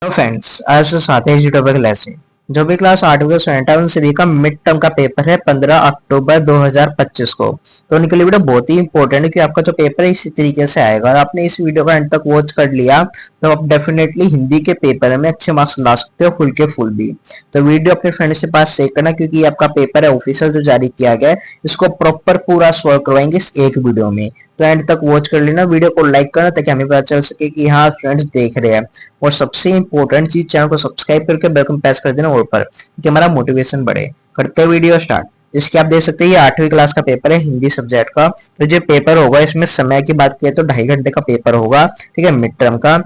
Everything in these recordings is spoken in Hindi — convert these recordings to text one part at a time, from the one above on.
हेलो फ्रेंड्स, आज से साथ ही यूट्यूब क्लास है। जो भी क्लास 8वीं के स्टूडेंट है उन सभी का मिड टर्म का पेपर है 15 अक्टूबर 2025 को। तो उनके लिए वीडियो बहुत ही इंपॉर्टेंट है कि आपका जो पेपर है इसी तरीके से आएगा। और आपने इस वीडियो को एंड तक वॉच कर लिया तो आप डेफिनेटली हिंदी के पेपर में अच्छे मार्क्स ला सकते हो, फुल के फुल भी। तो वीडियो अपने फ्रेंड्स के पास शेयर करना, क्योंकि ये आपका पेपर है ऑफिशियल जो जारी किया गया है, इसको प्रॉपर पूरा सॉल्व करवाएंगे इस एक वीडियो में। तो एंड तक वॉच कर लेना, वीडियो को लाइक करना ताकि हमें पता चल सके कि हाँ फ्रेंड्स देख रहे हैं। और सबसे इंपॉर्टेंट चीज, चैनल को सब्सक्राइब करके बेल आइकन प्रेस कर देना और पर, कि हमारा मोटिवेशन बढ़े। करते हैं वीडियो स्टार्ट। इसके आप देख सकते हैं ये 8वीं क्लास का पेपर है हिंदी सब्जेक्ट का। तो जो पेपर होगा इसमें समय की बात किया तो 2.5 घंटे का पेपर होगा, ठीक है, मिड टर्म का,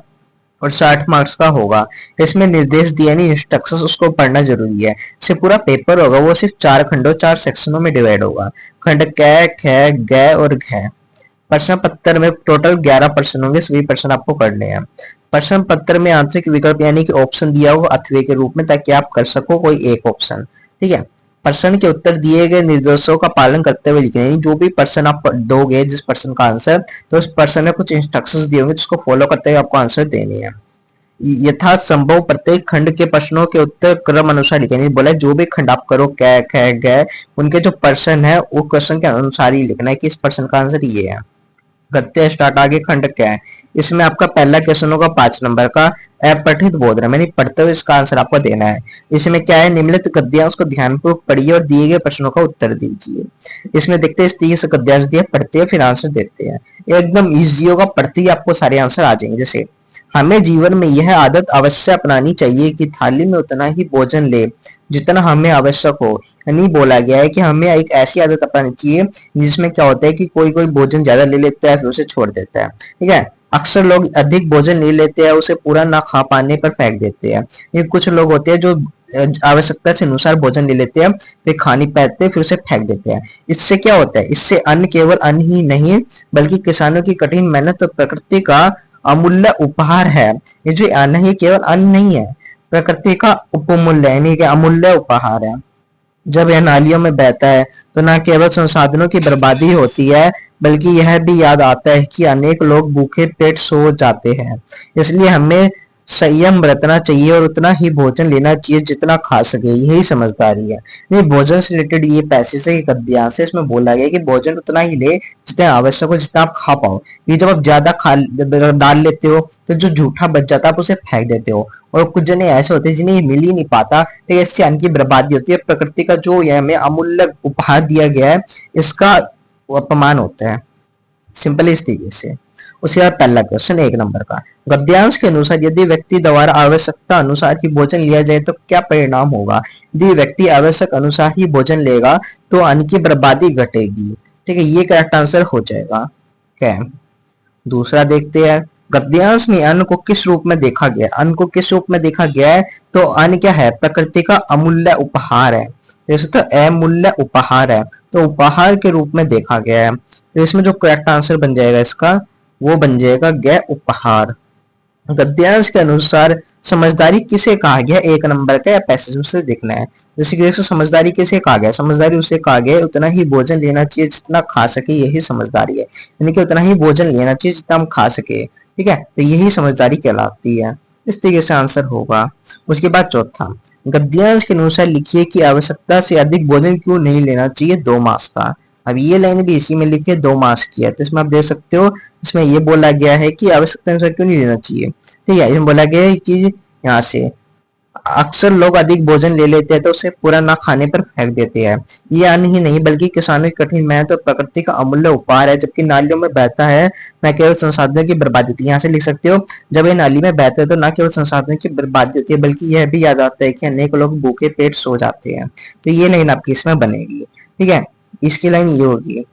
और 60 मार्क्स का होगा। इसमें निर्देश दिया नहीं, इंस्ट्रक्शंस, उसको पढ़ना जरूरी है। इससे पूरा पेपर होगा वो सिर्फ 4 खंडों 4 सेक्शनों में डिवाइड होगा। खंड क, ख, ग और घ। प्रश्न पत्र में टोटल 11 प्रश्न होंगे, सभी प्रश्न आपको करने हैं। प्रश्न पत्र में आंसर के विकल्प यानी कि ऑप्शन दिया होगा अथवा के रूप में, ताकि आप कर सको कोई एक ऑप्शन, ठीक है। प्रश्न के उत्तर दिए गए निर्देशों का पालन करते हुए लिखने, जो भी प्रश्न आप दोगे जिस प्रश्न का आंसर, तो उस प्रश्न में कुछ इंस्ट्रक्शंस दिए होंगे जिसको फॉलो करते हुए आपको आंसर देने हैं। यथासंभव प्रत्येक खंड के प्रश्नों के उत्तर क्रम अनुसार लिखेंगे। बोला जो भी खंड आप करो, क, ख, ग, उनके जो प्रश्न है वो क्वेश्चन के अनुसार ही लिखना है कि इस प्रश्न का आंसर ये है। गद्य स्टार्ट। आगे खंड क्या है, इसमें आपका पहला क्वेश्चन होगा 5 नंबर का, अपठित बोध यानी पढ़ते हुए इसका आंसर आपको देना है। इसमें क्या है, निम्नलिखित गद्यांश को ध्यानपूर्वक पढ़िए और दिए गए प्रश्नों का उत्तर दीजिए। इसमें देखते हैं इस तरीके से गद्यांश दिया, पढ़ते हैं फिर आंसर देते हैं। एकदम इजी होगा, पढ़ते ही आपको सारे आंसर आ जाएंगे। जैसे हमें जीवन में यह आदत अवश्य अपनानी चाहिए कि थाली में उतना ही भोजन ले जितना हमें आवश्यक हो। यानी बोला गया है कि हमें एक ऐसी आदत अपनानी चाहिए जिसमें क्या होता है कि कोई कोई भोजन ज्यादा ले लेता है फिर उसे छोड़ देता है, ठीक है। अक्सर लोग अधिक भोजन ले लेते हैं, उसे पूरा ना खा पाने पर फेंक देते हैं। ये कुछ लोग होते हैं जो आवश्यकता से अनुसार भोजन ले लेते हैं, फिर खानी पाते हैं, फिर उसे फेंक देते हैं। इससे क्या होता है, इससे अन्न केवल अन्न ही नहीं बल्कि किसानों की कठिन मेहनत और प्रकृति का अमूल्य उपहार है। ये जो अन्न है केवल अन्न नहीं है, प्रकृति का उपमूल्य यानी कि अमूल्य उपहार है। जब यह नालियों में बहता है तो न केवल संसाधनों की बर्बादी होती है बल्कि यह भी याद आता है कि अनेक लोग भूखे पेट सो जाते हैं। इसलिए हमें संयम बरतना चाहिए और उतना ही भोजन लेना चाहिए जितना खा सके, यही समझदारी है। नहीं, भोजन से रिलेटेड ये पैसेज है, गद्यांश है, इसमें बोला गया कि भोजन उतना ही ले जितना आवश्यक हो, जितना आप खा पाओ। ये जब आप ज्यादा खा डाल लेते हो तो जो जूठा बच जाता है आप उसे फेंक देते हो। और कुछ जने ऐसे होते हैं जिन्हें ये मिल ही नहीं पाता, तो इससे अन्न की बर्बादी होती है। प्रकृति का जो ये हमें अमूल्य उपहार दिया गया है इसका अपमान होता है, सिंपल इस तरीके से। उसके बाद पहला क्वेश्चन 1 नंबर का, गद्यांश के अनुसार यदि व्यक्ति द्वारा आवश्यकता अनुसार ही भोजन लिया जाए तो क्या परिणाम होगा। यदि व्यक्ति आवश्यक अनुसार ही भोजन लेगा तो अन्न की बर्बादी घटेगी, ठीक है, ये करेक्ट आंसर हो जाएगा। क्या है? दूसरा देखते हैं, गद्यांश में अन्न को किस रूप में देखा गया। अन्न को किस रूप में देखा गया है, तो अन्न क्या है, प्रकृति का अमूल्य उपहार है। जैसे तो अमूल्य उपहार है तो उपहार के रूप में देखा गया है। तो इसमें जो करेक्ट आंसर बन जाएगा इसका, वो बन जाएगा ग उपहार। गद्यांश के अनुसार समझदारी किसे कहा गया, 1 नंबर का, या पैसेज से देखना है। जैसे कि समझदारी किसे कहा गया, समझदारी उसे कहा गया उतना ही भोजन लेना चाहिए जितना खा सके, यही समझदारी है। यानी कि उतना ही भोजन लेना चाहिए जितना हम खा सके, ठीक है, तो यही समझदारी कहलाती है। इस तरीके से आंसर होगा। उसके बाद चौथा, गद्यांश के अनुसार लिखिए कि आवश्यकता से अधिक भोजन क्यों नहीं लेना चाहिए 2 मास का। अब ये लाइन भी इसी में लिखी है, 2 मास की है, तो इसमें आप देख सकते हो इसमें ये बोला गया है कि आवश्यकता अनुसार क्यों नहीं लेना चाहिए, ठीक है। इसमें बोला गया है कि यहाँ से अक्सर लोग अधिक भोजन ले लेते हैं तो उसे पूरा ना खाने पर फेंक देते हैं। ये अन्न ही नहीं बल्कि किसानों की कठिन मेहनत और प्रकृति का अमूल्य उपहार है। जबकि नालियों में बहता है न केवल संसाधनों की बर्बादी होती है। यहाँ से लिख सकते हो, जब ये नाली में बहता है तो न केवल संसाधनों की बर्बादी होती है बल्कि यह भी याद आता है कि अनेक लोग भूखे पेट सो जाते हैं। तो ये लाइन आपकी इसमें बनेगी, ठीक है, इसकी लाइन ये होगी।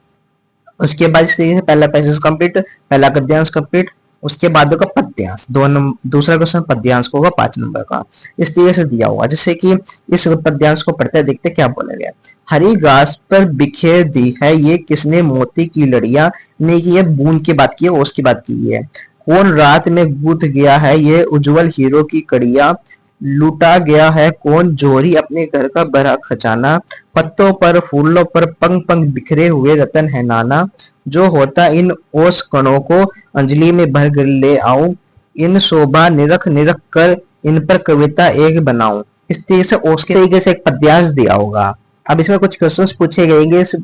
उसके बाद इस तरीके से पहला पैसेज कंप्लीट, पहला गद्यांश कंप्लीट। उसके बाद होगा पद्यांश, दूसरा क्वेश्चन पद्यांश को होगा 5 नंबर का, इस तरीके से दिया हुआ। जैसे कि इस पद्यांश को पढ़ते देखते क्या बोला गया। हरी घास पर बिखेर दी है ये किसने मोती की लड़ियां, ने की ये बूंद की बात की है, ओस की बात की है। कौन रात में गूंथ गया है ये उज्जवल हीरो की कड़िया, लूटा गया है कौन जोरी अपने घर का भरा खजाना, पत्तों पर फूलों पर पंख पंख बिखरे हुए रतन है नाना, जो होता इन ओस कणों को अंजलि में भर कर ले आऊं, इन शोभा निरख निरख कर इन पर कविता एक बनाऊं। इस तरीके से उसके तरीके से एक पद्यांश दिया होगा। अब इसमें कुछ क्वेश्चंस पूछे गए इस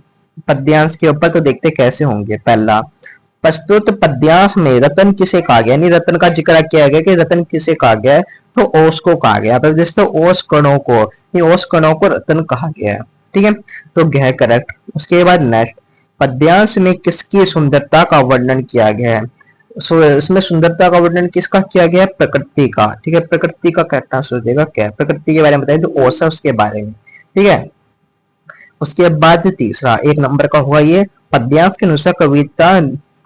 पद्यांश के ऊपर, तो देखते कैसे होंगे। पहला, प्रस्तुत पद्यांश में रतन किसे कहा गया, यानी रतन का जिक्र किया गया कि रतन किसे कहा गया है, तो ओस को कहा गया। तो जिस तो ओस कणों को, ये ओस कणों को रतन कहा गया है। ठीक है, तो गया करेक्ट। उसके बाद नेक्स्ट, पद्यांश में किसकी सुंदरता का वर्णन किया गया है। इसमें सुंदरता का वर्णन किसका किया गया है, प्रकृति का। ठीक है, प्रकृति का कहना सोचेगा क्या है, प्रकृति के बारे में बताइए, जो ओस है उसके बारे में। ठीक है, उसके बाद तीसरा 1 नंबर का हुआ ये, पद्यांश के अनुसार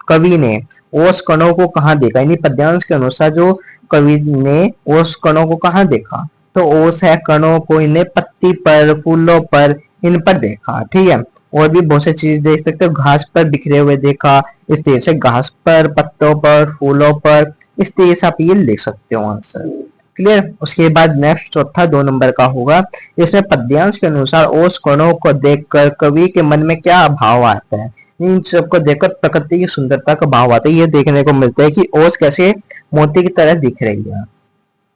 कवि ने ओस कणों को कहाँ देखा, यानी पद्यांश के अनुसार जो कवि ने ओस कणों को कहाँ देखा, तो ओस है कणों को इन्हें पत्ती पर, फूलों पर, इन पर देखा। ठीक है, और भी बहुत सी चीज देख सकते हो, घास पर बिखरे हुए देखा, इस तरह से घास पर, पत्तों पर, फूलों पर, इस तरह से आप ये लिख सकते हो आंसर। क्लियर। उसके बाद नेक्स्ट चौथा 2 नंबर का होगा, इसमें पद्यांश के अनुसार ओस कणों को देखकर कवि के मन में क्या भाव आता है। इन सबको देखकर प्रकृति की सुंदरता का भाव आता है। ये देखने को मिलता है कि ओस कैसे मोती की तरह दिख रही है।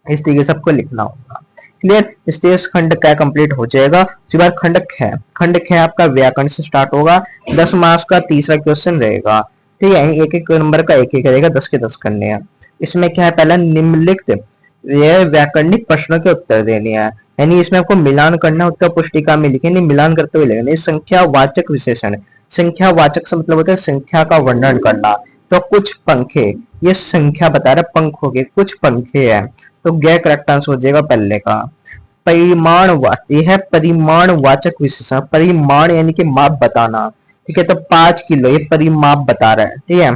इस तरीके से आपको लिखना होगा। क्लियर। इस खंड क्या कंप्लीट हो जाएगा। उसके बाद खंड ख, खंड ख आपका व्याकरण से स्टार्ट होगा। 10 मार्क्स का तीसरा क्वेश्चन रहेगा। ठीक है, एक एक नंबर का एक एक रहेगा, 10 के 10 करने हैं। इसमें क्या है, पहला निम्नलिखित ये व्याकरणिक प्रश्नों के उत्तर देने हैं, यानी इसमें आपको मिलान करना, उत्तर पुस्तिका में लिखे, नहीं मिलान करते हुए लिखना। संख्यावाचक विशेषण, संख्यावाचक से मतलब होता है संख्या का वर्णन करना। तो कुछ पंखे, ये संख्या बता रहा पंख हो गए, कुछ पंखे हैं, तो गैर करेक्ट आंसर हो जाएगा पहले का। परिमाण, ये है परिमाणवाचक विशेषण, परिमाण यानी कि माप बताना। ठीक है, तो 5 किलो ये परिमाप बता रहा है। ठीक है,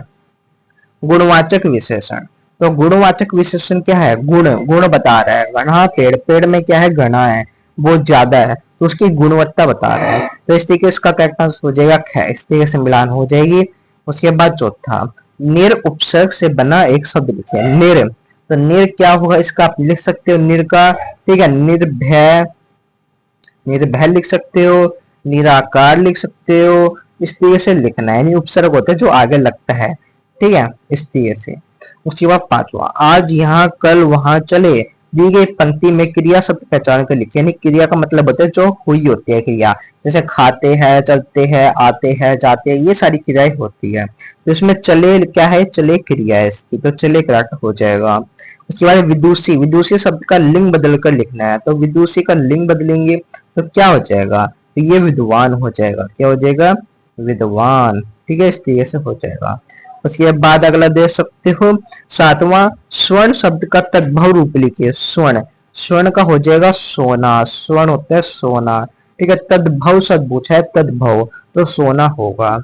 गुणवाचक विशेषण, तो गुणवाचक विशेषण क्या है, गुण, गुण बता रहा है। घना पेड़, पेड़ में क्या है, घना है, बहुत ज्यादा है, तो उसकी गुणवत्ता बता रहा है। तो इस तरीके इसका करेक्ट आंसर हो जाएगा ख, इस तरीके से मिलान हो जाएगी। उसके बाद चौथा, निर उपसर्ग से बना एक शब्द लिखे। निर, तो निर क्या होगा, इसका आप लिख सकते हो निर का। ठीक है, निर्भय, निर्भय लिख सकते हो, निराकार लिख सकते हो, इस तरीके से लिखना है। यानी उपसर्ग होता है जो आगे लगता है। ठीक है, इस तरीके से। उसके बाद 5वां, आज यहाँ कल वहां चले, दी गई पंक्ति में क्रिया शब्द पहचान कर लिखिए। यानी क्रिया का मतलब होता है जो हुई होती है क्रिया, जैसे खाते हैं, चलते हैं, आते हैं, जाते हैं, ये सारी क्रियाएं होती है। तो इसमें चले क्या है, चले क्रिया है इसकी, तो चले करेक्ट हो जाएगा। उसके बाद विदुषी, विदुषी शब्द का लिंग बदल कर लिखना है। तो विदुषी का लिंग बदलेंगे तो क्या हो जाएगा, तो ये विद्वान हो जाएगा। क्या हो जाएगा, विद्वान। ठीक है, इस तरीके से हो जाएगा। उसके बाद अगला देख सकते हो 7वां, स्वर्ण शब्द का तद्भव रूप लिखिए। स्वर्ण, स्वर्ण का हो जाएगा सोना, स्वर्ण होता है सोना। ठीक है, तद्भव शब्द पूछा है, तद्भव तो सोना होगा।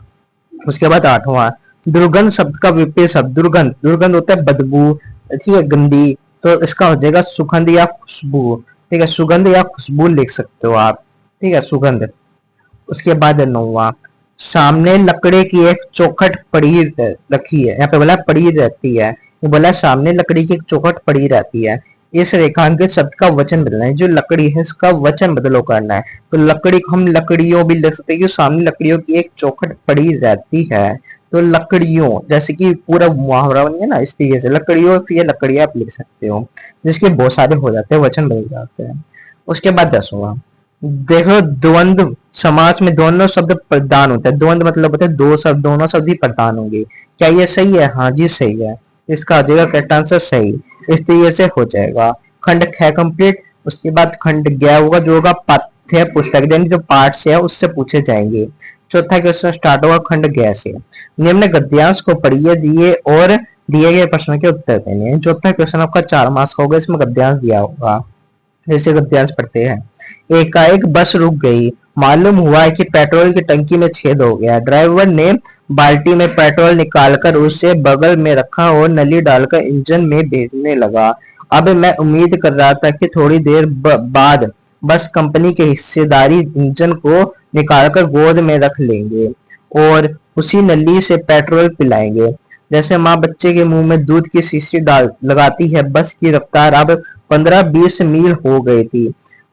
उसके बाद 8वां, दुर्गंध शब्द का विपरीत शब्द, दुर्गंध, दुर्गंध होता है बदबू, ठीक है, गंदी, तो इसका हो जाएगा सुगंध या खुशबू। ठीक है, सुगंध या खुशबू लिख सकते हो आप। ठीक है, सुगंध। उसके बाद 9वां, सामने लकड़ी की एक चौखट पड़ी रखी है। यहाँ पे बोला पड़ी रहती है, ये बोला सामने लकड़ी की एक चौखट पड़ी रहती है। इस रेखांकित शब्द का वचन बदलना है, जो लकड़ी है इसका वचन बदलो करना है। तो लकड़ी को हम लकड़ियों भी लिख सकते हैं, सामने लकड़ियों की एक चौखट पड़ी रहती है। तो लकड़ियों, जैसे कि पूरा मुहावरा बन गया ना, इस तरीके से लकड़ियों, फिर ये लकड़ियां आप लिख सकते हो, जिसके बहुत सारे हो जाते हैं, वचन बदल जाते हैं। उसके बाद 10वां, देखो द्वंद्व समास में दोनों शब्द प्रधान होता है। द्वंद्व मतलब होता है दो शब्द, दोनों शब्द ही प्रधान होंगे। क्या ये सही है, हाँ जी सही है, इसका हो जाएगा करेक्ट आंसर सही। इस तरीके से हो जाएगा खंड ख कंप्लीट। उसके बाद खंड ग होगा, जो होगा पाठ्य पुस्तक, यानी जो पाठ से है उससे पूछे जाएंगे। चौथा क्वेश्चन स्टार्ट होगा खंड ग से, निम्न गद्यांश को पढ़िए दिए और दिए गए प्रश्नों के उत्तर देने हैं। चौथा क्वेश्चन आपका 4 मार्क्स का होगा, इसमें गद्यांश दिया होगा। जैसे गद्यांश पढ़ते हैं, एकाएक बस रुक गई, मालूम हुआ कि पेट्रोल की टंकी में छेद हो गया। ड्राइवर ने बाल्टी में पेट्रोल निकालकर उसे बगल में रखा और नली डालकर इंजन में भेजने लगा। अब मैं उम्मीद कर रहा था कि थोड़ी देर बाद बस कंपनी के हिस्सेदारी इंजन को निकालकर गोद में रख लेंगे और उसी नली से पेट्रोल पिलाएंगे। जैसे माँ बच्चे के मुंह में दूध की शीशी डाल लगाती है। बस की रफ्तार अब 15-20 मील हो गई थी।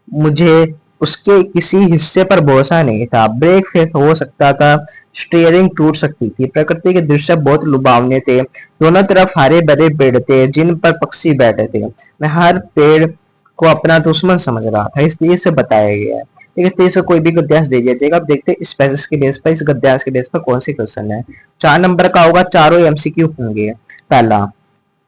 मुझे उसके किसी हिस्से पर भरोसा नहीं था, ब्रेक फेल हो सकता था, स्टीयरिंग टूट सकती थी। प्रकृति के दृश्य बहुत लुभावने थे, दोनों तरफ हरे भरे पेड़ थे जिन पर पक्षी बैठे थे। मैं हर पेड़ को अपना दुश्मन समझ रहा था, इसलिए इसे बताया गया है। ठीक है, इस तरीके से कोई भी गद्यांश दे दिया जाएगा। अब देखते हैं इस पैसेज के बेस पर, इस गद्यांश के बेस पर कौन सी क्वेश्चन है। 4 नंबर का होगा, चारों एमसीक्यू होंगे। पहला,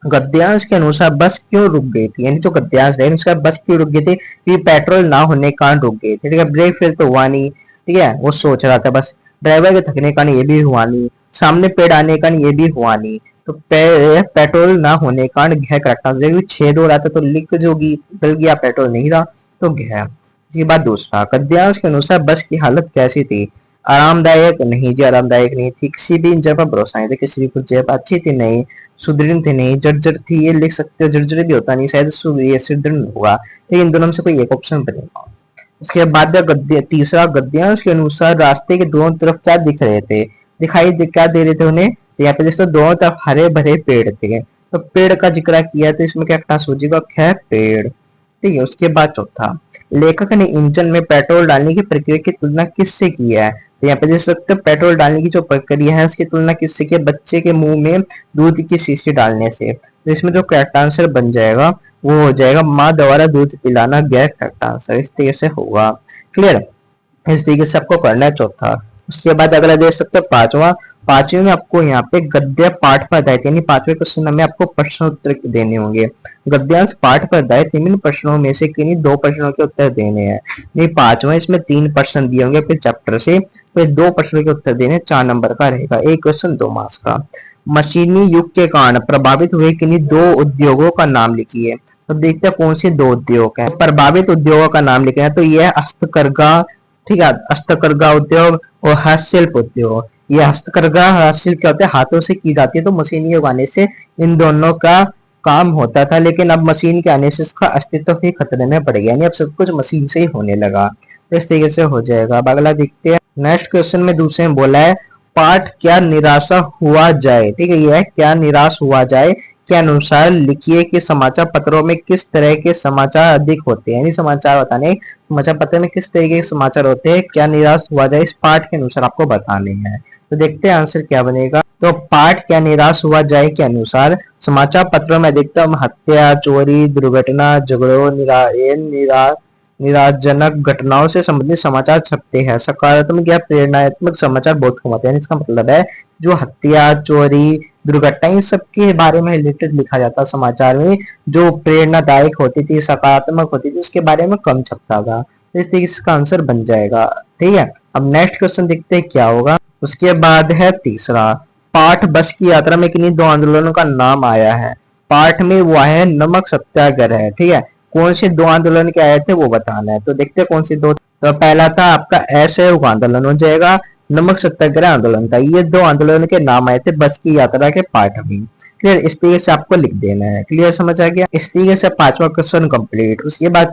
गद्यांश के अनुसार बस क्यों रुक गई थी, यानी जो गद्यांश है उसका बस क्यों रुक गई थी, कि पेट्रोल ना होने के कारण रुक गई थी। ठीक है, ब्रेक फेल तो हुआ नहीं, ठीक है, वो सोच रहा था बस। ड्राइवर के थकने का कारण ये भी हुआ नहीं, सामने पेड़ आने का कारण ये भी हुआ नहीं, तो पेट्रोल ना होने के कारण घ करेक्ट आंसर। छेद हो रहा था तो लिक जो गल गया, पेट्रोल नहीं रहा तो घ। इसके बाद दूसरा, गद्यांश के अनुसार बस की हालत कैसी थी, आरामदायक नहीं जी, आरामदायक नहीं थी। किसी भी इंजन पर भरोसा नहीं था, किसी भी कुछ जेब अच्छी थी नहीं, सुदृढ़ थी नहीं, जर्जर थी, ये लिख सकते हो, जर्जर भी होता नहीं, शायद ये सुदृढ़ होगा। लेकिन दोनों में से कोई एक ऑप्शन बनेगा। उसके बाद तीसरा, गद्यांश के अनुसार रास्ते के दोनों तरफ क्या दिख रहे थे, क्या दे रहे थे उन्हें, तो यहाँ पे दोस्तों दोनों तरफ हरे भरे पेड़ थे, तो पेड़ का जिक्र किया, तो इसमें क्या क्लास हो जाएगा, ख पेड़। ठीक है, उसके बाद चौथा, लेखक ने इंजन में पेट्रोल डालने की प्रक्रिया की तुलना किससे की है, तो यहाँ पे देख सकते हो पेट्रोल डालने की जो प्रक्रिया है उसकी तुलना किससे की, बच्चे के मुंह में दूध की शीशी डालने से। तो इसमें जो करेक्ट आंसर बन जाएगा वो हो जाएगा माँ द्वारा दूध पिलाना, गैर करेक्ट आंसर, इस तरीके से होगा। क्लियर, इस तरीके से आपको करना है चौथा। उसके बाद अगला देख सकते हो पांचवा, पांचवे में आपको यहाँ पे गद्य पाठ पर आधारित, यानी पांचवे क्वेश्चन में आपको प्रश्न उत्तर देने होंगे। गद्यांश पाठ पर आधारित निम्न प्रश्नों में से किन्हीं 2 प्रश्नों के उत्तर देने हैं। नहीं, पांचवा इसमें 3 प्रश्न दिए होंगे फिर चैप्टर से, फिर 2 प्रश्नों के उत्तर देने, 4 नंबर का रहेगा, एक क्वेश्चन 2 मार्क्स का। मशीनी युग के कारण प्रभावित हुए किन्हीं 2 उद्योगों का नाम लिखिए। तो देखते हैं कौन से 2 उद्योग हैं। प्रभावित उद्योगों का नाम लिखना है, तो यह हस्तकरघा, ठीक है, हस्तकरघा उद्योग और हस्तशिल्प उद्योग। ये हस्तकरघा हस्तशिल्प क्या होता है, हाथों से की जाती है, तो मशीनी युग आने से इन दोनों का काम होता था, लेकिन अब मशीन के आने से इसका अस्तित्व ही खतरे में पड़ गया, यानी अब सब कुछ मशीन से ही होने लगा। तो इस तरीके से हो जाएगा। अब अगला देखते हैं। नेक्स्ट क्वेश्चन में दूसरे में बोला है, पाठ क्या निराशा हुआ जाए, ठीक है, यह क्या निराश हुआ जाए के अनुसार लिखिए कि समाचार पत्रों में किस तरह के समाचार अधिक होते हैं, यानी समाचार बताने, समाचार पत्र में किस तरह के समाचार होते हैं, क्या निराश हुआ जाए, इस पाठ के अनुसार आपको बताने हैं। तो देखते हैं आंसर क्या बनेगा। तो पाठ क्या निराश हुआ जाए के अनुसार समाचार पत्रों में अधिकतम हत्या, चोरी, दुर्घटना, झगड़ों, निराशजनक घटनाओं से संबंधित समाचार छपते हैं। सकारात्मक या प्रेरणात्मक समाचार बहुत कम होते हैं। इसका मतलब है जो हत्या, चोरी, दुर्घटना, इन सब के बारे में रिलेटेड लिखा जाता समाचार में, जो प्रेरणादायक होती थी, सकारात्मक होती थी, उसके बारे में कम छपता था। तो इस तरीके से इसका आंसर बन जाएगा। ठीक है, अब नेक्स्ट क्वेश्चन देखते हैं क्या होगा। उसके बाद है तीसरा, पाठ बस की यात्रा में किन्हीं 2 आंदोलनों का नाम आया है। पाठ में वो है नमक सत्याग्रह। ठीक है, कौन से 2 आंदोलन के आए थे वो बताना है। तो देखते हैं कौन से 2। तो पहला था आपका असहयोग आंदोलन हो जाएगा, नमक सत्याग्रह आंदोलन था। ये 2 आंदोलन के नाम आए थे बस की यात्रा के पाठ में। क्लियर, इस तरीके से आपको लिख देना है। क्लियर, समझ आ गया। इस तरीके से 5वां क्वेश्चन कंप्लीट। उसके बाद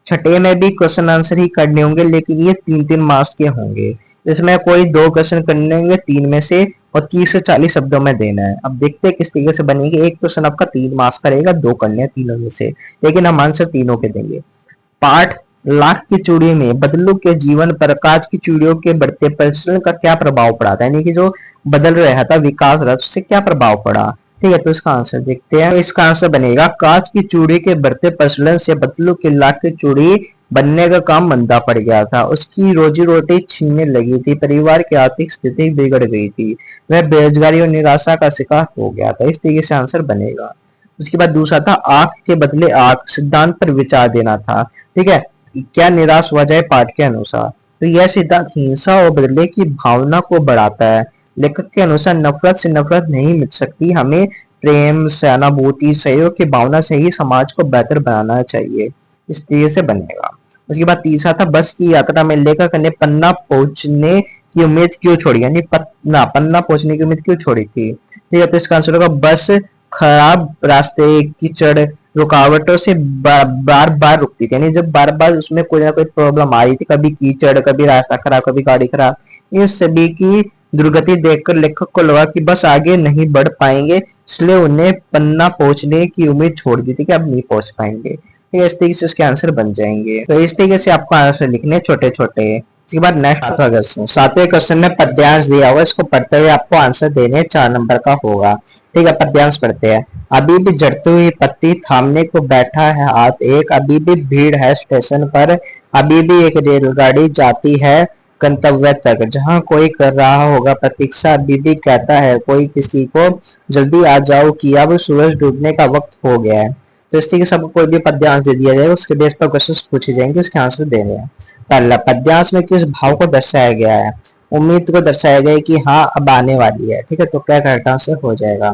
छठे में भी क्वेश्चन आंसर ही करने होंगे, लेकिन ये 3-3 मार्क्स के होंगे। इसमें कोई 2 क्वेश्चन करने होंगे 3 में से, और 30 से 40 शब्दों में देना है। अब देखते हैं किस तरीके से बनेगी। एक क्वेश्चन आपका 3 मार्क्स का रहेगा, 2 करने हैं तीनों में से, लेकिन हम आंसर तीनों के देंगे। पाठ लाख की चूड़ी में बदलू के जीवन पर कांच की चूड़ियों के बढ़ते प्रचलन का क्या प्रभाव पड़ा था, यानी कि जो बदल रहा था, विकास रहा, उससे क्या प्रभाव पड़ा। ठीक है, तो इसका आंसर देखते हैं। इसका आंसर बनेगा, कांच की चूड़ी के बढ़ते प्रचलन से बदलू की लाख की चूड़ी बनने का काम मंदा पड़ गया था। उसकी रोजी रोटी छीनने लगी थी, परिवार की आर्थिक स्थिति बिगड़ गई थी, वह बेरोजगारी और निराशा का शिकार हो गया था। इस तरीके से आंसर बनेगा। उसके बाद दूसरा था, आंख के बदले आंख सिद्धांत पर विचार देना था। ठीक है, क्या निराश हुआ जाए पाठ के अनुसार, तो यह सिद्धांत हिंसा और बदले की भावना को बढ़ाता है। लेखक के अनुसार नफरत से नफरत नहीं मिट सकती, हमें प्रेम, सहानुभूति, सहयोग की भावना से ही समाज को बेहतर बनाना चाहिए। इस तरीके से बनेगा। उसके बाद तीसरा था, बस की यात्रा में लेखक ने पन्ना पहुंचने की उम्मीद क्यों छोड़ी, यानी पन्ना पहुंचने की उम्मीद क्यों छोड़ी थी। ठीक है, तो इसका आंसर होगा, बस खराब रास्ते, कीचड़, रुकावटों से बार बार रुकती थी, यानी जब बार बार उसमें कोई ना कोई प्रॉब्लम आ रही थी, कभी कीचड़, कभी रास्ता खराब, कभी गाड़ी खराब, इन सभी की दुर्गति देखकर लेखक को लगा कि बस आगे नहीं बढ़ पाएंगे, इसलिए उन्हें पन्ना पहुंचने की उम्मीद छोड़ दी थी कि अब नहीं पहुंच पाएंगे। ठीक है, इस तरीके से इसके आंसर बन जाएंगे। तो इस तरीके से आपको आंसर लिखने छोटे छोटे। इसके बाद नेक्स्ट सातवें क्वेश्चन में पद्यांश दिया हुआ, इसको पढ़ते हुए आपको आंसर देने 4 नंबर का होगा। ठीक है, पद्यांश पढ़ते हैं। अभी भी जड़ती हुई पत्ती थामने को बैठा है हाथ एक, अभी भी भीड़ है स्टेशन पर, अभी भी एक रेलगाड़ी जाती है गंतव्य तक, जहां कोई कर रहा होगा प्रतीक्षा, अभी भी कहता है कोई किसी को जल्दी आ जाओ कि अब सूरज डूबने का वक्त हो गया है। तो इस तरीके से आपको कोई भी पद्यांश दे दिया जाएगा, उसके बेस पर क्वेश्चन पूछे जाएंगे, उसके आंसर देने हैं। पहला, पद्यांश में किस भाव को दर्शाया गया है? उम्मीद को दर्शाया गया है कि हाँ अब आने वाली है। ठीक है, तो क्या करेक्ट आंसर हो जाएगा?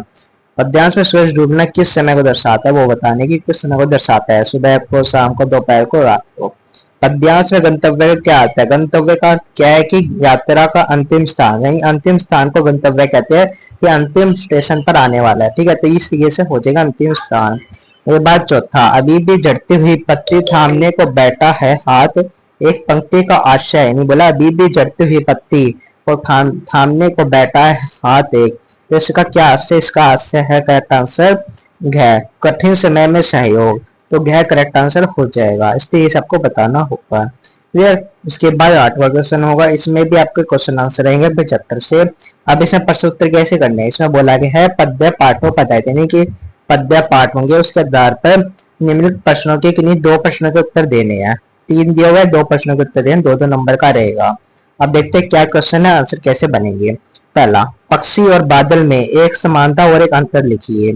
पद्यांश में सूरज डूबना किस समय को दर्शाता है, वो बताने की किस समय को दर्शाता है? सुबह को, शाम को, दोपहर को, रात को। पद्यांश में गंतव्य का क्या आता है? गंतव्य का क्या है कि यात्रा का अंतिम स्थान, यानी अंतिम स्थान को गंतव्य कहते हैं कि अंतिम स्टेशन पर आने वाला है। ठीक है, तो इस तरीके से हो जाएगा अंतिम स्थान। ये बात चौथा, अभी भी जड़ती हुई पत्ती थामने को बैठा है हाथ एक, पंक्ति का आशय, यानी बोला अभी भी जड़ती हुई पत्ती को थामने को बैठा है हाथ एक, तो इसका क्या आशय? इसका आशय है करेक्ट आंसर घ, कठिन समय में सहयोग। तो घ करेक्ट आंसर हो जाएगा। इस तरीके से आपको बताना होगा। क्लियर? उसके बाद 8वां क्वेश्चन होगा, इसमें भी आपके क्वेश्चन आंसर रहेंगे 75 से। अब इसमें प्रश्न उत्तर कैसे करने हैं? इसमें बोला गया है पद्य पाठों पदाय, यानी कि पद्य पाठ होंगे, उसके आधार पर निम्नलिखित प्रश्नों के किन्हीं 2 प्रश्नों के उत्तर देने हैं। 3 दिए हुए 2 प्रश्नों के उत्तर देने, 2-2 नंबर का रहेगा। अब देखते हैं क्या क्वेश्चन है, आंसर कैसे बनेंगे। पहला, पक्षी और बादल में एक समानता और एक अंतर लिखिए।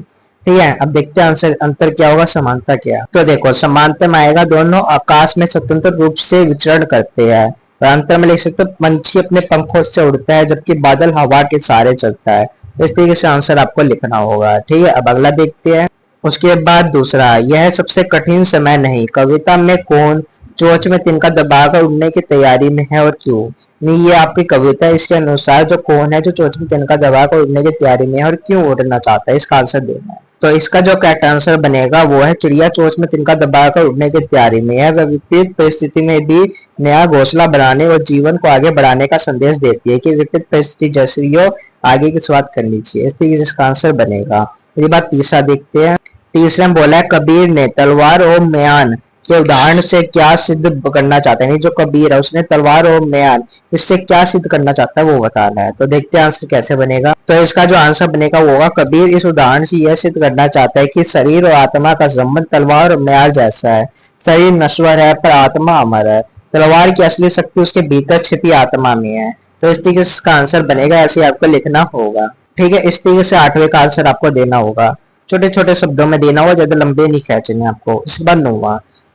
ठीक है, अब देखते हैं आंसर अंतर क्या होगा, समानता क्या। तो देखो, समानता में आएगा दोनों आकाश में स्वतंत्र रूप से विचरण करते हैं, और अंतर में लिख सकते हो पंछी अपने पंखों से उड़ता है जबकि बादल हवा के सहारे चलता है। इस तरीके से आंसर आपको लिखना होगा। ठीक है, अब अगला देखते हैं। उसके बाद दूसरा, यह सबसे कठिन समय नहीं, कविता में कौन चोंच में तिनका दबाकर उड़ने की तैयारी में है और क्यों? नहीं, ये आपकी कविता है, इसके अनुसार जो कौन है जो चोंच में तिनका दबाकर उड़ने की तैयारी में है और क्यों उड़ना चाहता है, इसका आंसर देना है। तो इसका जो करेक्ट आंसर बनेगा वो है, चिड़िया चोंच में तिनका दबाकर उड़ने की तैयारी में है, वह विपरीत परिस्थिति में भी नया घोंसला बनाने और जीवन को आगे बढ़ाने का संदेश देती है कि विपरीत परिस्थिति जैसी हो आगे की शुरुआत करनी चाहिए। इस तरीके से इसका आंसर बनेगा। ये बात तीसरा देखते हैं। तीसरे में बोला है, कबीर ने तलवार और म्यान के उदाहरण से क्या सिद्ध करना चाहते हैं? जो कबीर है उसने तलवार और म्यान इससे क्या सिद्ध करना चाहता है वो बताना है। तो देखते हैं आंसर कैसे बनेगा। तो इसका जो आंसर बनेगा वो होगा, कबीर इस उदाहरण से यह सिद्ध करना चाहता है कि शरीर और आत्मा का संबंध तलवार और म्यान जैसा है। शरीर नश्वर है पर आत्मा अमर है। तलवार की असली शक्ति उसके भीतर छिपी आत्मा में है। तो इस तरीके से इसका आंसर बनेगा, ऐसे आपको लिखना होगा। ठीक है, इस तरीके से 8वें का आंसर आपको देना होगा। छोटे छोटे शब्दों में देना होगा, ज्यादा लंबे नहीं खींचने आपको। इसके बाद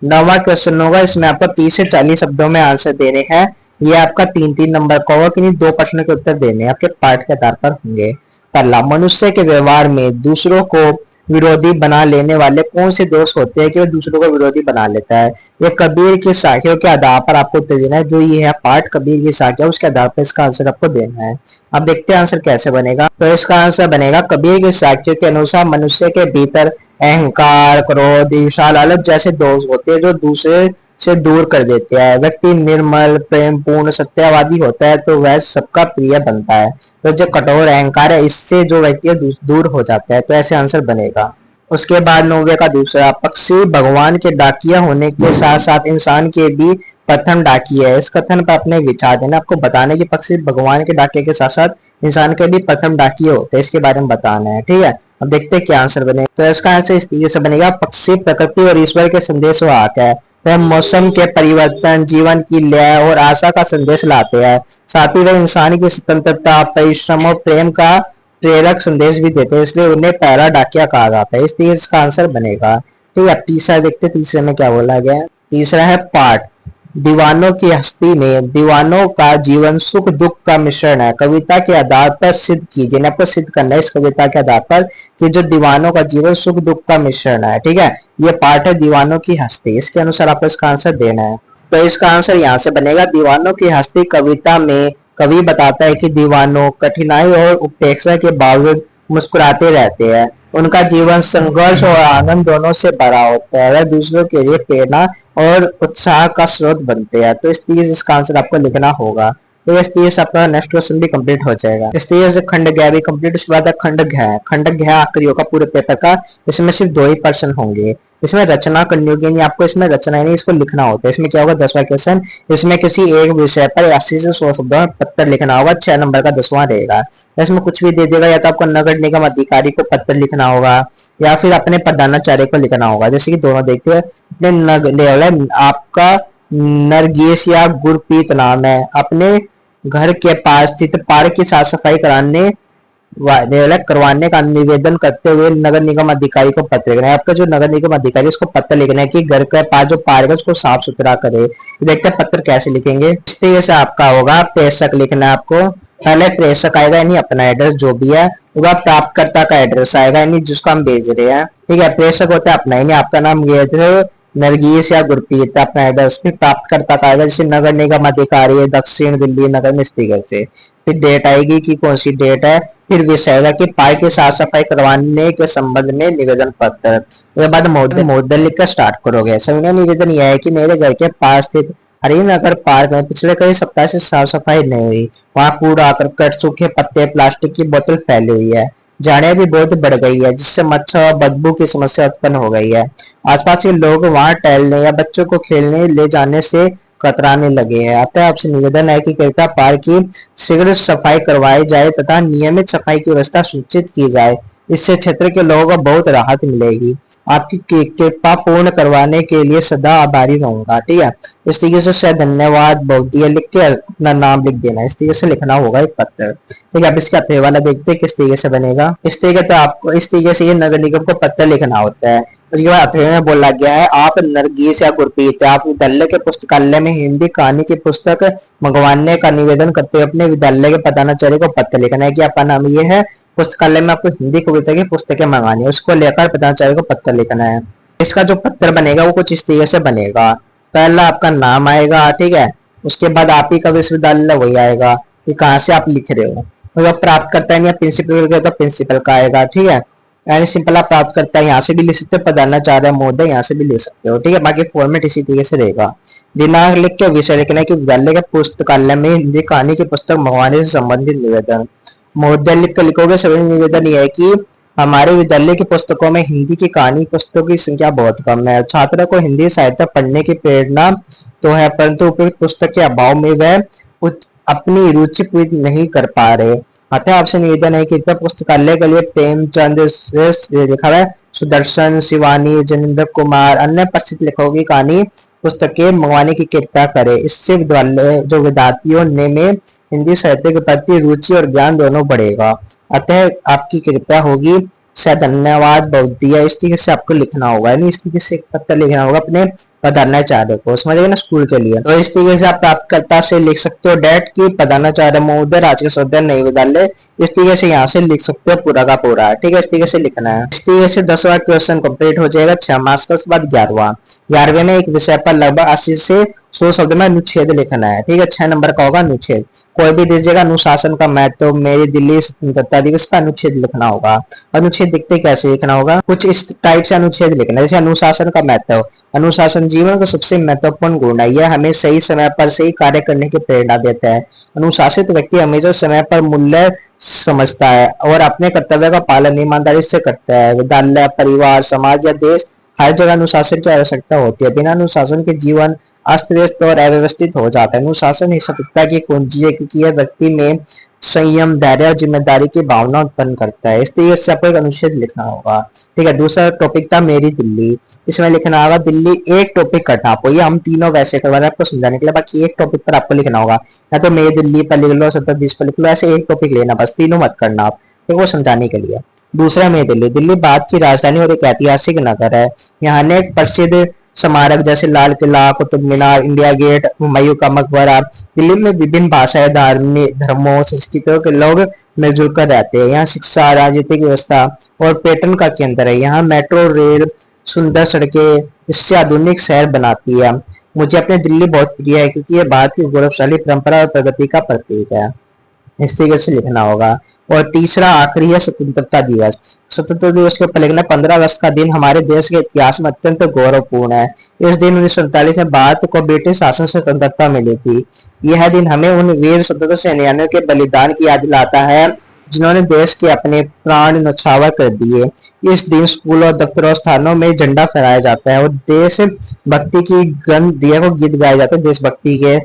9वां क्वेश्चन होगा, इसमें आपको 30 से 40 शब्दों में आंसर देने हैं। ये आपका 3-3 नंबर का होगा, कि 2 प्रश्नों के उत्तर देने हैं, आपके पाठ के आधार पर होंगे। पहला, मनुष्य के व्यवहार में दूसरों को विरोधी बना लेने वाले कौन से दोष होते हैं कि वह दूसरों को विरोधी बना लेता है? ये कबीर की साखियों के आधार पर आपको उत्तर देना है। जो ये है पाठ कबीर की साखियां, उसके आधार पर इसका आंसर आपको देना है। अब देखते हैं आंसर कैसे बनेगा। तो इसका आंसर बनेगा, कबीर की साखियों के अनुसार मनुष्य के भीतर अहंकार, क्रोध, ईर्ष्या, लालच जैसे दोष होते हैं जो दूसरे से दूर कर देते हैं। व्यक्ति निर्मल, प्रेम पूर्ण, सत्यवादी होता है तो वह सबका प्रिय बनता है। तो जो कठोर अहंकार है इससे जो व्यक्ति दूर हो जाता है। तो ऐसे आंसर बनेगा। उसके बाद 9वें का दूसरा, पक्षी भगवान के डाकिया होने के साथ साथ इंसान के भी प्रथम डाकिया है। इस कथन पर अपने विचार देना। आपको बताने की पक्षी भगवान के डाकिया के साथ साथ इंसान के भी प्रथम डाकिया होते हैं, इसके बारे में बताना है। ठीक है, अब देखते हैं क्या आंसर बनेगा। तो इसका आंसर इस तरीके से बनेगा, पक्षी प्रकृति और ईश्वर के संदेश वाहक है। वह मौसम के परिवर्तन, जीवन की लय और आशा का संदेश लाते हैं। साथ ही वह इंसान की स्वतंत्रता, परिश्रम और प्रेम का प्रेरक संदेश भी देते हैं, इसलिए उन्हें पहला डाकिया कहा जाता है। इस तरीके से इसका आंसर बनेगा। ठीक है, तीसरा देखते, तीसरे में क्या बोला गया है। तीसरा है पाठ, दीवानों की हस्ती में दीवानों का जीवन सुख दुख का मिश्रण है। कविता के आधार पर सिद्ध कीजिए, आपको सिद्ध करना है इस कविता के आधार पर कि जो दीवानों का जीवन सुख दुख का मिश्रण है। ठीक है, ये पाठ है दीवानों की हस्ती, इसके अनुसार आपको इसका आंसर देना है। तो इसका आंसर यहाँ से बनेगा, दीवानों की हस्ती कविता में कवि बताता है कि दीवानों कठिनाई और उपेक्षा के बावजूद मुस्कुराते रहते हैं। उनका जीवन संघर्ष और आनंद दोनों से भरा होता है। वह दूसरों के लिए प्रेरणा और उत्साह का स्रोत बनते हैं। तो इस तरीके से इसका आंसर आपको लिखना होगा। तो इस तरीके से आपका नेक्स्ट क्वेश्चन भी कंप्लीट हो जाएगा। इस तरीके से खंड ग भी कंप्लीट। उसके बाद खंड घ, खंड घ आखिरी होगा पूरे पेपर का। इसमें सिर्फ 2 ही पर्सन होंगे। इसमें रचना करनी होगी, यानी आपको इसमें रचना नहीं, इसको लिखना होता है। इसमें क्या होगा, 10वां क्वेश्चन। इसमें किसी एक विषय पर 80 से 100 शब्दों में पत्र लिखना होगा। 6 नंबर का 10वां रहेगा। इसमें कुछ भी दे देगा, या तो आपको नगर निगम अधिकारी को पत्र लिखना होगा, या फिर अपने प्रधानाचार्य को लिखना होगा। जैसे कि दोनों देखते हैं। अपने आपका नरगिस या गुरप्रीत नाम है, अपने घर के पास स्थित पार्क की साफ सफाई करवाने का निवेदन करते हुए नगर निगम अधिकारी को पत्र लिखना है। आपका जो नगर निगम अधिकारी उसको पत्र लिखना है कि घर के पास जो पार्क है उसको साफ सुथरा करे। तो देखते हैं पत्र कैसे लिखेंगे। इस तरीके से आपका होगा। प्रेषक लिखना है आपको। पहले प्रेषक आएगा, यानी अपना एड्रेस जो भी है, वह प्राप्तकर्ता का एड्रेस आएगा, यानी जिसको हम भेज रहे हैं। ठीक है, प्रेषक होता है अपना, यानी आपका नाम ये नरगिस या गुरप्रीत, अपना एड्रेस। फिर प्राप्तकर्ता का आएगा, जैसे नगर निगम अधिकारी है दक्षिण दिल्ली नगर में, इस तरीके से। फिर डेट आएगी कि कौन सी डेट है। फिर विषय आएगा कि पार्क की साफ सफाई करवाने के संबंध में निवेदन पत्र। उसके बाद महोदय लिख कर स्टार्ट करोगे। सविनय निवेदन यह है कि मेरे घर के पास स्थित हरिनगर पार्क में पिछले कई सप्ताह से साफ सफाई नहीं हुई। वहां कूड़ा करकट, सूखे पत्ते, प्लास्टिक की बोतल फैली हुई है। झाड़ियां भी बहुत बढ़ गई है, जिससे मच्छर और बदबू की समस्या उत्पन्न हो गई है। आसपास के लोग वहां टहलने या बच्चों को खेलने ले जाने से कतराने लगे हैं। अतः आपसे निवेदन है कि कृपया पार्क की शीघ्र सफाई करवाई जाए तथा नियमित सफाई की व्यवस्था सुनिश्चित की जाए। इससे क्षेत्र के लोगों को बहुत राहत मिलेगी। आपकी कृपा पूर्ण करवाने के लिए सदा आभारी रहूंगा। ठीक है, इस तरीके से धन्यवाद बहुत दिया लिख के अपना नाम लिख देना। इस तरीके से लिखना होगा एक पत्र। ठीक है, अब इसका अथवा वाला देखते हैं किस तरीके से बनेगा। इस तरीके से आपको इस तरीके से ये नगर निगम को पत्र लिखना होता है। उसके बाद अथवा में बोला गया है, आप नरगिस या गुरप्रीत आप विद्यालय के पुस्तकालय में हिंदी कहानी की पुस्तक मंगवाने का निवेदन करते हुए अपने विद्यालय के प्रधानाचार्य को पत्र लिखना है कि आपका नाम ये है, पुस्तकालय में आपको हिंदी कविता की पुस्तकें मंगानी है। उसको लेकर प्रधानाचार्य को पत्र लिखना है। इसका जो पत्र बनेगा वो कुछ इस तरीके से बनेगा। पहला आपका नाम आएगा, ठीक है। उसके बाद आप ही का विश्वविद्यालय वही आएगा कि कहाँ से आप लिख रहे हो। मतलब प्राप्त करता है या प्रिंसिपल तो प्रिंसिपल का आएगा, ठीक है। यानी सिंपल आप प्राप्त करता है, यहाँ से भी लिख सकते हो, प्रधानाचार्य महोदय यहाँ से भी लिख सकते हो। ठीक है, बाकी फॉर्मेट इसी तरीके से रहेगा। दिनांक लिख के विषय लिखना है कि विद्यालय के पुस्तकालय में हिंदी कहानी की पुस्तक मंगवाने से संबंधित निवेदन। महोदय लिख कर लिखोगे। सभी निवेदन यह है कि हमारे विद्यालय की पुस्तकों में हिंदी की कहानी पुस्तकों की संख्या बहुत कम है। छात्रों को हिंदी साहित्य पढ़ने की प्रेरणा तो है, परंतु उपयुक्त पुस्तक के अभाव में वह अपनी रुचि पूरी नहीं कर पा रहे। अतः आपसे निवेदन है कि पुस्तकालय के लिए प्रेमचंद लिखा है, सुदर्शन, शिवानी, जनिंद्र कुमार, अन्य प्रसिद्ध लेखकों की कहानी पुस्तकें मंगवाने की कृपा करें। इससे विद्यालय जो विद्यार्थियों ने में हिंदी साहित्य के प्रति रुचि और ज्ञान दोनों बढ़ेगा। अतः आपकी कृपया होगी। शायद धन्यवाद बहुत दिया। इस तरीके से आपको लिखना होगा, यानी इस तरीके से एक पत्र लिखना होगा अपने प्रधानाचार्य को, समझिए ना, स्कूल के लिए। तो इस तरीके से आप प्राप्तकर्ता से लिख सकते हो डेट की प्रधानाचार्य महोदय राजकीय सौदर्य नई विद्यालय। इस तरीके से यहाँ से लिख सकते हो पूरा का पूरा। ठीक है, इस तरीके से लिखना है। इस तरीके से 10वां क्वेश्चन कंप्लीट हो जाएगा 6 मार्क्स का। उसके बाद 11वें में एक विषय पर लगभग 80 से 100 शब्द में अनुच्छेद लिखना है। ठीक है, 6 नंबर का होगा अनुच्छेद। कोई भी दीजिएगा। अनुशासन का महत्व, मेरी दिल्ली स्वतंत्रता दिवस का अनुच्छेद लिखना होगा। अनुच्छेद दिखते कैसे लिखना होगा, कुछ इस टाइप से अनुच्छेद लिखना है। जैसे अनुशासन का महत्व, अनुशासन जीवन का सबसे महत्वपूर्ण गुण है। यह हमें सही समय पर सही कार्य करने की प्रेरणा देता है। अनुशासित व्यक्ति हमेशा समय पर मूल्य समझता है और अपने कर्तव्य का पालन ईमानदारी से करता है। विद्यालय, परिवार, समाज या देश हर जगह अनुशासन की आवश्यकता होती है। बिना अनुशासन के जीवन अस्त व्यस्त और अव्यवस्थित हो जाता है। अनुशासन ही सफलता की कुंजी है, क्योंकि यह व्यक्ति में संयम, धैर्य और जिम्मेदारी की भावना उत्पन्न करता है। इस तरीके से आपको एक अनुच्छेद लिखना होगा। ठीक है, दूसरा टॉपिक था मेरी दिल्ली। इसमें लिखना होगा दिल्ली। एक टॉपिक करना आपको, ये हम तीनों वैसे करवा रहे हैं आपको समझाने के लिए। बाकी एक टॉपिक पर आपको लिखना होगा, या तो मेरी दिल्ली पर लिख लो, 17 पर लिख लो, ऐसे एक टॉपिक लेना, बस तीनों मत करना आप, ठीक, वो समझाने के लिए। दूसरा मेरी दिल्ली। दिल्ली भारत की राजधानी और एक ऐतिहासिक नगर है। यहाँ अनेक प्रसिद्ध स्मारक जैसे लाल किला, कुतुब मीनार, इंडिया गेट, हुमायूं का मकबरा। दिल्ली में विभिन्न भाषाएं, धार्मिक धर्मों, संस्कृतियों के लोग मिलजुल कर रहते हैं। यहाँ शिक्षा, राजनीतिक व्यवस्था और पर्यटन का केंद्र है। यहाँ मेट्रो रेल, सुंदर सड़कें इससे आधुनिक शहर बनाती है। मुझे अपनी दिल्ली बहुत प्रिय है, क्योंकि यह भारत की गौरवशाली परंपरा और प्रगति का प्रतीक है। इस तरीके से लिखना होगा। और तीसरा आखिरी है स्वतंत्रता दिवस। स्वतंत्रता दिवस के ऊपर लिखना 15 अगस्त का दिन हमारे देश के इतिहास में अत्यंत गौरवपूर्ण है। इस दिन 1947 में भारत को ब्रिटिश शासन से स्वतंत्रता मिली थी। यह दिन हमें उन वीर स्वतंत्रता सेनानियों के बलिदान की याद दिलाता है जिन्होंने देश के अपने प्राण न्यौछावर कर दिए। इस दिन स्कूलों, दफ्तरों, स्थानों में झंडा फहराया जाता है और देश भक्ति की गीत गाए जाते हैं, देशभक्ति के।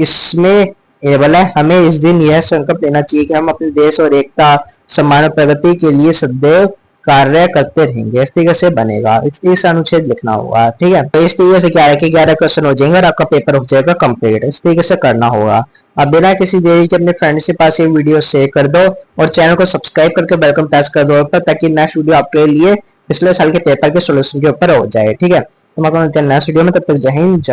इसमें ये बोला है, हमें इस दिन यह संकल्प लेना चाहिए कि हम अपने देश और एकता, सम्मान और प्रगति के लिए सदैव कार्य करते रहेंगे। इस तरीके से बनेगा, इस अनुच्छेद लिखना होगा। ठीक है, तो इस तरीके से क्या है कि 11 क्वेश्चन हो जाएंगे और आपका पेपर हो जाएगा कंप्लीट। इस तरीके से करना होगा। अब बिना किसी देरी के अपने फ्रेंड्स के पास ये वीडियो शेयर कर दो और चैनल को सब्सक्राइब करके बेल आइकन प्रेस कर दो ताकि नेक्स्ट वीडियो आपके लिए पिछले साल के पेपर के सोल्यूशन के ऊपर हो जाए। ठीक है, तो मैं नेक्स्ट वीडियो में, तब तक जय हिंद।